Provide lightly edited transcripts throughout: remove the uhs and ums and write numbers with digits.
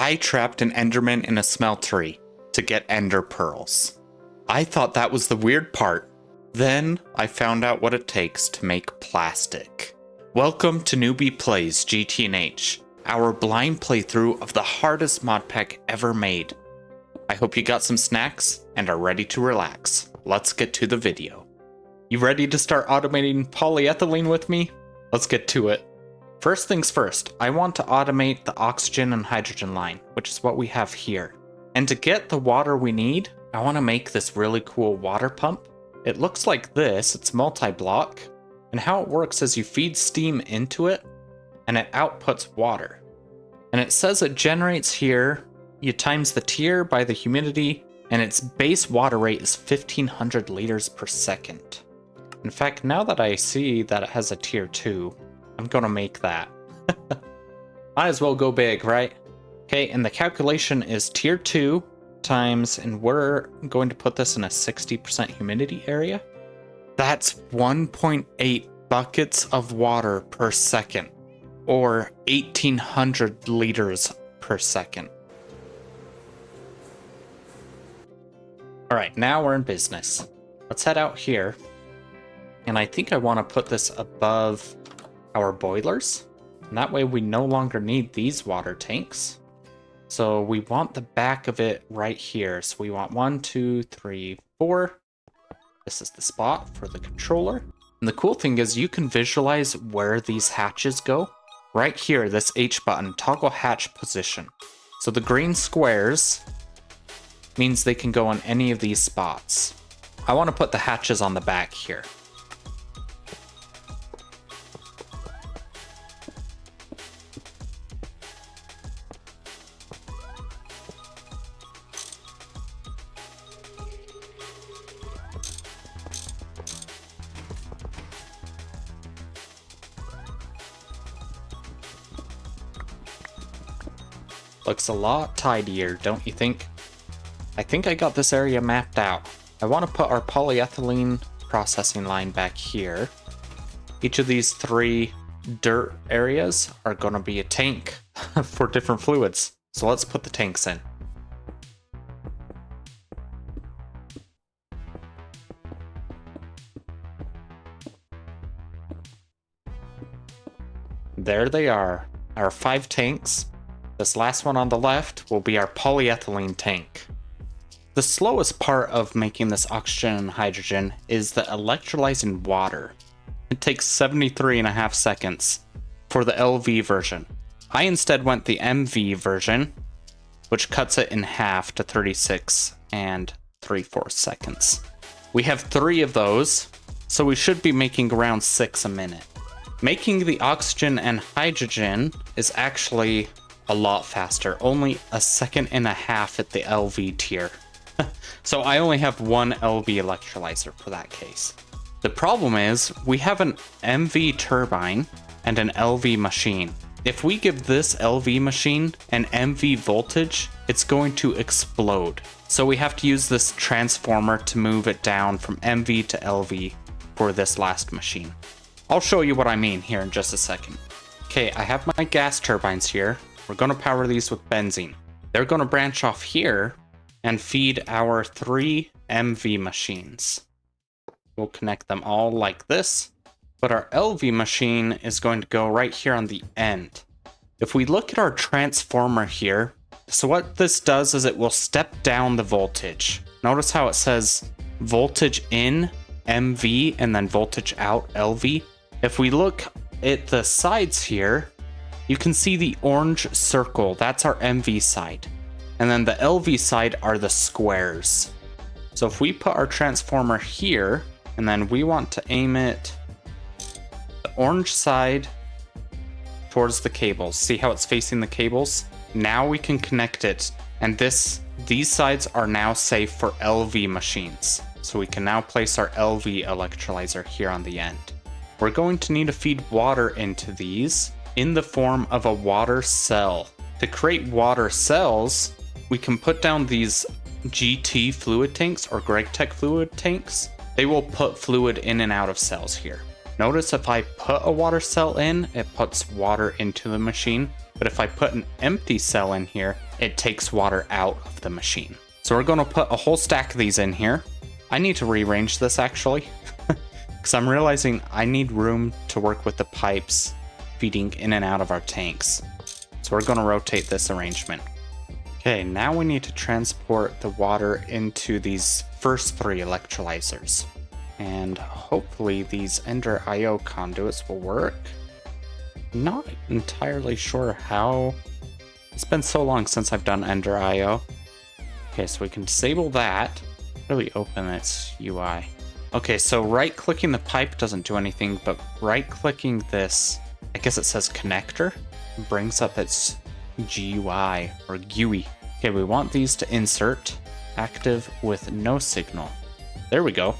I trapped an Enderman in a smeltery to get ender pearls. I thought that was the weird part. Then I found out what it takes to make plastic. Welcome to Newbie Plays GTNH, our blind playthrough of the hardest mod pack ever made. I hope you got some snacks and are ready to relax. Let's get to the video. You ready to start automating polyethylene with me? Let's get to it. First things first, I want to automate the oxygen and hydrogen line, which is what we have here. And to get the water we need, I want to make this really cool water pump. It looks like this, it's multi-block, and how it works is you feed steam into it, and it outputs water. And it says it generates here, you times the tier by the humidity, and its base water rate is 1500 liters per second. In fact, now that I see that it has a tier 2, I'm gonna make that. Might as well go big, right? Okay, and the calculation is tier 2 times, and we're going to put this in a 60% humidity area. That's 1.8 buckets of water per second, or 1800 liters per second. All right, now we're in business. Let's head out here. And I think I want to put this above our boilers. And that way we no longer need these water tanks. So we want the back of it right here. So we want 1, 2, 3, 4. This is the spot for the controller. And the cool thing is you can visualize where these hatches go. Right here, this H button, toggle hatch position. So the green squares means they can go on any of these spots. I want to put the hatches on the back here. Looks a lot tidier, don't you think? I think I got this area mapped out. I want to put our polyethylene processing line back here. Each of these 3 dirt areas are going to be a tank for different fluids. So let's put the tanks in. There they are, our 5 tanks. This last one on the left will be our polyethylene tank. The slowest part of making this oxygen and hydrogen is the electrolyzing water. It takes 73.5 seconds for the LV version. I instead went the MV version, which cuts it in half to 36 and 3/4 seconds. We have 3 of those, so we should be making around 6 a minute. Making the oxygen and hydrogen is actually a lot faster, only 1.5 seconds at the LV tier. So I only have 1 LV electrolyzer for that case. The problem is we have an MV turbine and an LV machine. If we give this LV machine an MV voltage, it's going to explode. So we have to use this transformer to move it down from MV to LV for this last machine. I'll show you what I mean here in just a second. Okay, I have my gas turbines here. We're going to power these with benzene. They're going to branch off here and feed our 3 MV machines. We'll connect them all like this, but our LV machine is going to go right here on the end. If we look at our transformer here, so what this does is it will step down the voltage. Notice how it says voltage in MV and then voltage out LV. If we look at the sides here, you can see the orange circle, that's our MV side. And then the LV side are the squares. So if we put our transformer here, and then we want to aim it the orange side towards the cables. See how it's facing the cables? Now we can connect it, and these sides are now safe for LV machines. So we can now place our LV electrolyzer here on the end. We're going to need to feed water into these in the form of a water cell. To create water cells, we can put down these GT fluid tanks or GregTech fluid tanks. They will put fluid in and out of cells here. Notice if I put a water cell in, it puts water into the machine. But if I put an empty cell in here, it takes water out of the machine. So we're going to put a whole stack of these in here. I need to rearrange this actually, because I'm realizing I need room to work with the pipes feeding in and out of our tanks. So we're going to rotate this arrangement. Okay, now we need to transport the water into these first 3 electrolyzers. And hopefully these Ender IO conduits will work. Not entirely sure how. It's been so long since I've done Ender IO. Okay, so we can disable that. How do we open its UI? Okay, so right-clicking the pipe doesn't do anything, but right-clicking this, I guess it says connector, brings up its GUI or GUI. Okay, we want these to insert, active with no signal. There we go.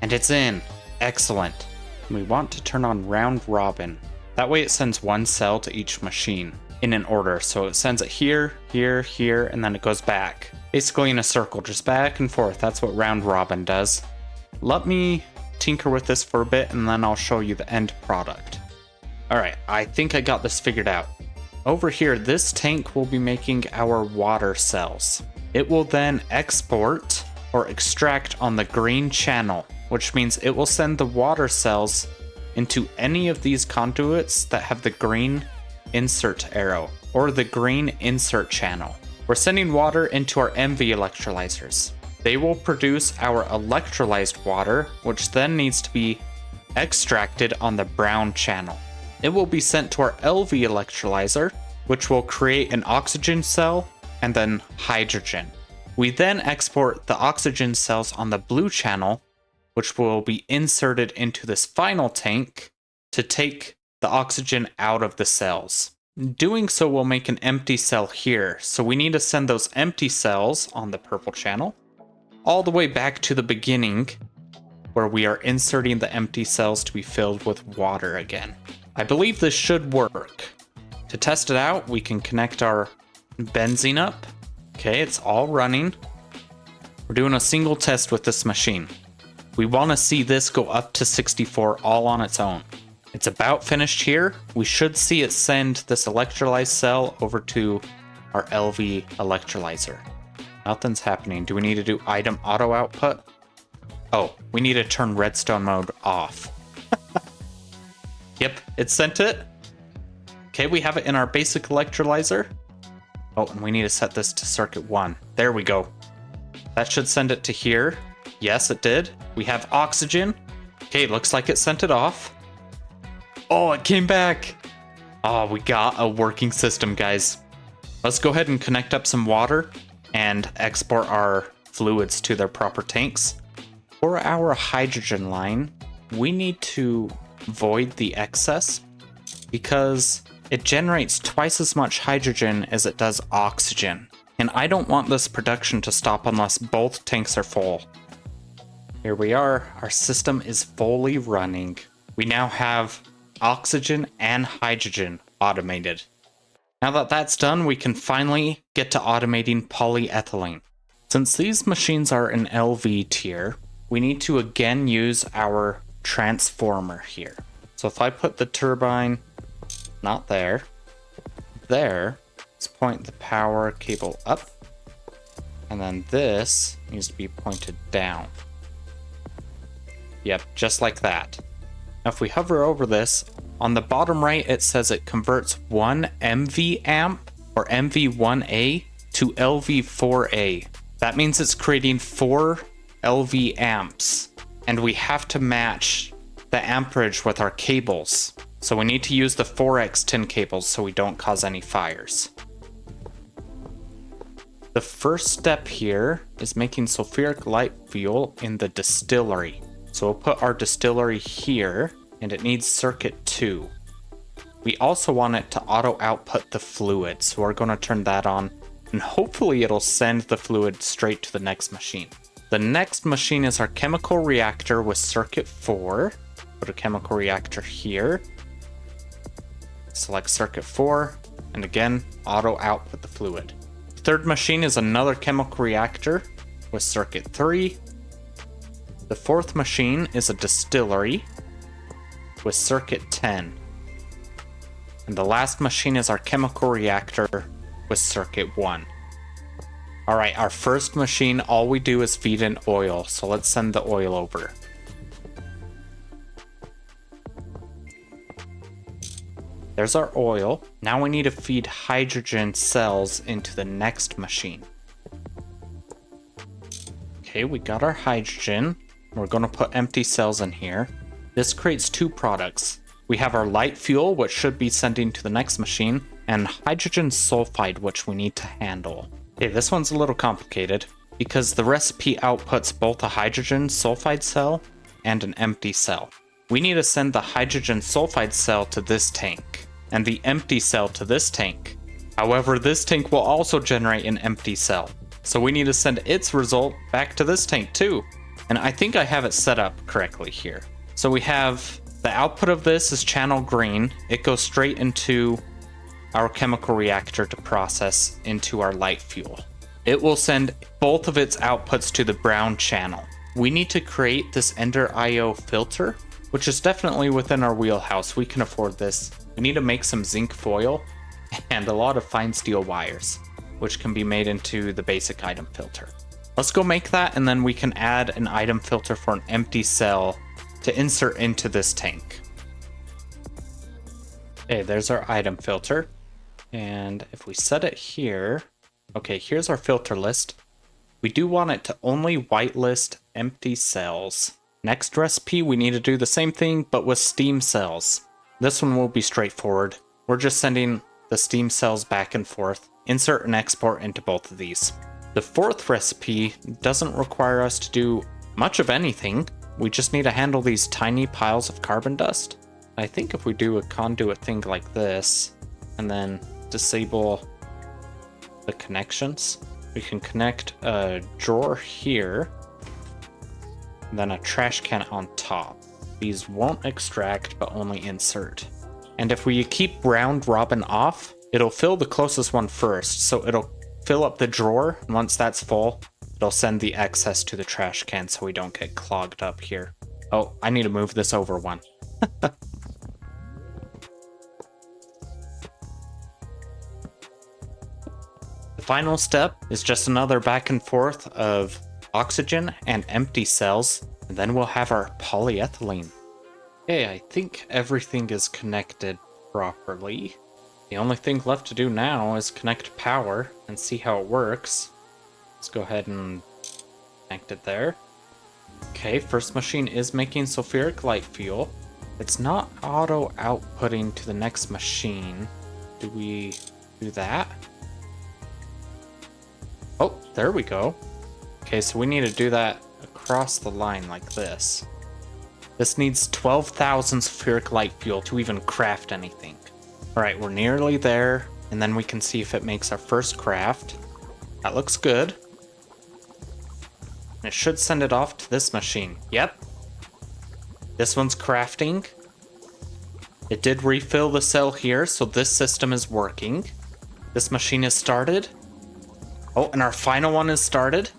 And it's in. Excellent. We want to turn on round robin. That way it sends 1 cell to each machine in an order. So it sends it here, here, here, and then it goes back. Basically in a circle, just back and forth. That's what round robin does. Let me tinker with this for a bit and then I'll show you the end product. Alright, I think I got this figured out. Over here, this tank will be making our water cells. It will then export or extract on the green channel, which means it will send the water cells into any of these conduits that have the green insert arrow or the green insert channel. We're sending water into our MV electrolyzers. They will produce our electrolyzed water, which then needs to be extracted on the brown channel. It will be sent to our LV electrolyzer, which will create an oxygen cell and then hydrogen. We then export the oxygen cells on the blue channel, which will be inserted into this final tank to take the oxygen out of the cells. Doing so will make an empty cell here, so we need to send those empty cells on the purple channel all the way back to the beginning, where we are inserting the empty cells to be filled with water again. I believe this should work. To test it out, we can connect our benzene up. Okay, it's all running. We're doing a single test with this machine. We want to see this go up to 64 all on its own. It's about finished here. We should see it send this electrolyzed cell over to our LV electrolyzer. Nothing's happening. Do we need to do item auto output? Oh, we need to turn redstone mode off. Yep, it sent it. Okay, we have it in our basic electrolyzer. Oh, and we need to set this to circuit 1. There we go. That should send it to here. Yes, it did. We have oxygen. Okay, looks like it sent it off. Oh, it came back. Oh, we got a working system, guys. Let's go ahead and connect up some water and export our fluids to their proper tanks. For our hydrogen line, we need to void the excess because it generates twice as much hydrogen as it does oxygen. And I don't want this production to stop unless both tanks are full. Here we are. Our system is fully running. We now have oxygen and hydrogen automated. Now that that's done, we can finally get to automating polyethylene. Since these machines are in LV tier, we need to again use our transformer here. So if I put the turbine, not there, there, let's point the power cable up, and then this needs to be pointed down. Yep, just like that. Now if we hover over this, on the bottom right it says it converts 1 MV amp or MV1A to LV4A. That means it's creating 4 LV amps, and we have to match the amperage with our cables. So we need to use the 4x tin cables so we don't cause any fires. The first step here is making sulfuric light fuel in the distillery. So we'll put our distillery here, and it needs circuit 2. We also want it to auto output the fluid, so we're going to turn that on, and hopefully it'll send the fluid straight to the next machine. The next machine is our chemical reactor with circuit 4. Put a chemical reactor here. Select circuit 4, and again, auto output the fluid. The third machine is another chemical reactor with circuit 3. The fourth machine is a distillery with circuit 10. And the last machine is our chemical reactor with circuit 1. Alright, our first machine, all we do is feed in oil, so let's send the oil over. There's our oil. Now we need to feed hydrogen cells into the next machine. Okay, we got our hydrogen. We're going to put empty cells in here. This creates two products. We have our light fuel, which should be sending to the next machine, and hydrogen sulfide, which we need to handle. Okay, this one's a little complicated because the recipe outputs both a hydrogen sulfide cell and an empty cell. We need to send the hydrogen sulfide cell to this tank and the empty cell to this tank. However, this tank will also generate an empty cell, so we need to send its result back to this tank too. And I think I have it set up correctly here. So we have the output of this is channel green. It goes straight into our chemical reactor to process into our light fuel. It will send both of its outputs to the brown channel. We need to create this Ender IO filter, which is definitely within our wheelhouse. We can afford this. We need to make some zinc foil and a lot of fine steel wires, which can be made into the basic item filter. Let's go make that, and then we can add an item filter for an empty cell to insert into this tank. Okay, there's our item filter. And if we set it here, okay, here's our filter list. We do want it to only whitelist empty cells. Next recipe, we need to do the same thing, but with steam cells. This one will be straightforward. We're just sending the steam cells back and forth. Insert and export into both of these. The fourth recipe doesn't require us to do much of anything. We just need to handle these tiny piles of carbon dust. I think if we do a conduit thing like this, and then disable the connections, we can connect a drawer here, and then a trash can on top. These won't extract, but only insert. And if we keep round robin off, it'll fill the closest one first, so it'll fill up the drawer, and once that's full, it'll send the excess to the trash can so we don't get clogged up here. Oh, I need to move this over one. The final step is just another back and forth of oxygen and empty cells, and then we'll have our polyethylene. Okay, I think everything is connected properly. The only thing left to do now is connect power and see how it works. Let's go ahead and connect it there. Okay, first machine is making sulfuric light fuel. It's not auto outputting to the next machine. Do we do that? Oh, there we go. Okay, so we need to do that across the line like this. This needs 12,000 sulfuric light fuel to even craft anything. Alright, we're nearly there, and then we can see if it makes our first craft. That looks good. And it should send it off to this machine. Yep. This one's crafting. It did refill the cell here, so this system is working. This machine is started. Oh, and our final one is started.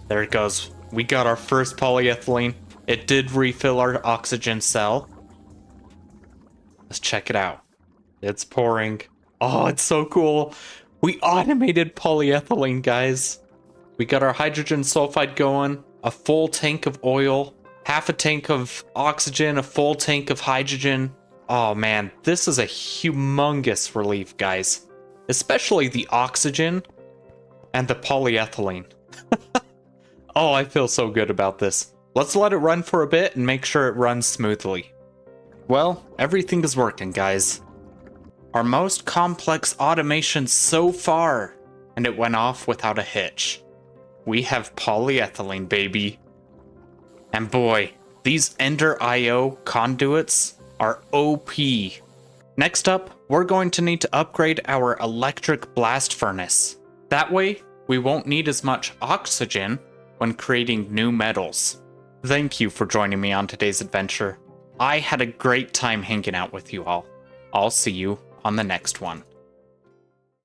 There it goes. We got our first polyethylene. It did refill our oxygen cell. Let's check it out. It's pouring. Oh, it's so cool. We automated polyethylene, guys. We got our hydrogen sulfide going, a full tank of oil, half a tank of oxygen, a full tank of hydrogen. Oh man, this is a humongous relief, guys. Especially the oxygen and the polyethylene. Oh, I feel so good about this. Let's let it run for a bit and make sure it runs smoothly. Well, everything is working, guys. Our most complex automation so far, and it went off without a hitch. We have polyethylene, baby. And boy, these Ender IO conduits are OP. Next up, we're going to need to upgrade our electric blast furnace. That way, we won't need as much oxygen when creating new metals. Thank you for joining me on today's adventure. I had a great time hanging out with you all. I'll see you on the next one.